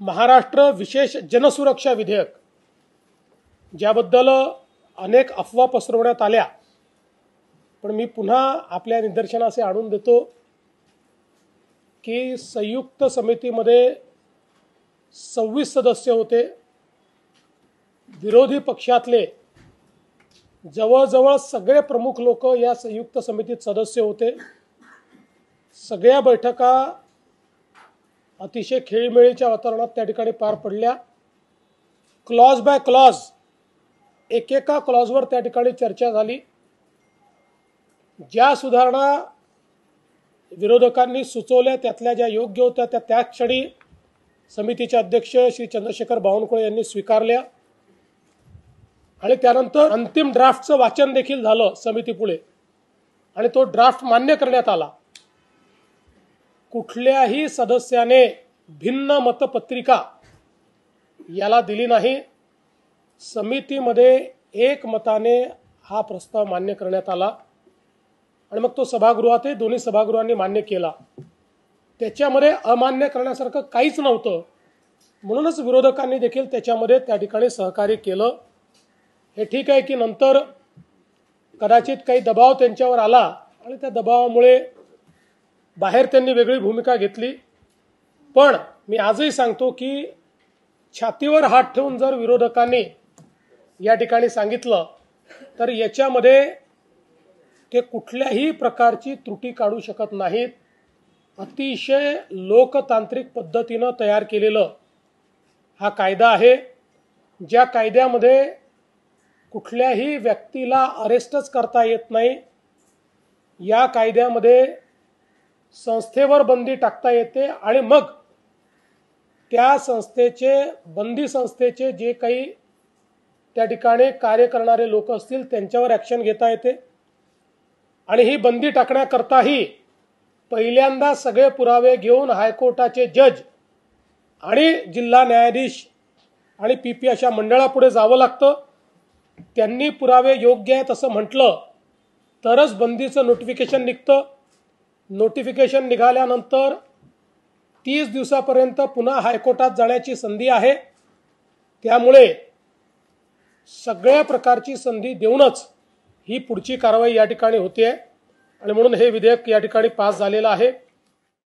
महाराष्ट्र विशेष जनसुरक्षा विधेयक ज्याबद्दल अनेक अफवा पसरवण्यात आल्या, पण मी पुन्हा आपल्या निदर्शनास आणून देतो की संयुक्त समितीमध्ये 26 सदस्य होते। विरोधी पक्षातले जवळजवळ सगळे प्रमुख लोक या संयुक्त समितीत सदस्य होते। सगळ्या बैठका अतिशय खेळीमेळीच्या वातावरणात त्या ठिकाणी पार पडल्या। क्लॉज बाय क्लॉज एकेका क्लॉजवर त्या ठिकाणी चर्चा झाली। ज्या सुधारणा विरोधकांनी सुचवल्या त्यातल्या ज्या योग्य होत्या त्या क्षणी समितीचे अध्यक्ष श्री चंद्रशेखर बावनकुळे यांनी स्वीकारल्या आणि त्यानंतर अंतिम ड्राफ्टचं वाचन देखील झालं समितीपुढे आणि तो ड्राफ्ट मान्य करण्यात आला। कुठल्याही सदस्याने भिन्न मतपत्रिका याला दिली नाही। समितीमध्ये एकमताने हा प्रस्ताव मान्य करण्यात आला आणि मग तो सभागृहातही दोन्ही सभागृहांनी मान्य केला। त्याच्यामध्ये अमान्य करण्यासारखं काहीच नव्हतं, म्हणूनच विरोधकांनी देखील त्याच्यामध्ये त्या ठिकाणी सहकार्य केलं। हे ठीक आहे की नंतर कदाचित काही दबाव त्यांच्यावर आला आणि त्या दबावामुळे बाहेर त्यांनी वेगळी भूमिका घेतली, पण मी आजही सांगतो की छातीवर हात ठेवून जर विरोधकांनी या ठिकाणी सांगितलं तर याच्यामध्ये ते कुठल्याही प्रकारची त्रुटी काढू शकत नाहीत। अतिशय लोकतांत्रिक पद्धतीने तयार केलेलं हा कायदा आहे, ज्या कायद्यामध्ये कुठल्याही व्यक्तीला अरेस्टच करता येत नाही। या कायद्यामध्ये संस्थेवर बंदी टाकता येते आणि मग त्या बंदी संस्थेचे जे काही त्या ठिकाणी कार्य करणारे लोक असतील त्यांच्यावर ॲक्शन घेता येते आणि ही बंदी टाकण्याकरताही पहिल्यांदा सगळे पुरावे घेऊन हायकोर्टाचे जज आणि जिल्हा न्यायाधीश आणि पीपी अशा मंडळापुढे जावं लागतं। त्यांनी पुरावे योग्य आहेत असं म्हटलं तरच बंदीचं नोटिफिकेशन निघतं। नोटिफिकेशन निघाल्यानंतर 30 दिवसापर्यंत पुन्हा हायकोर्टात जाण्याची संधी आहे। त्यामुळे सगळ्या प्रकारची संधी देऊनच ही पुढची कारवाई या ठिकाणी होते आणि म्हणून हे विधेयक या ठिकाणी पास झालेलं आहे।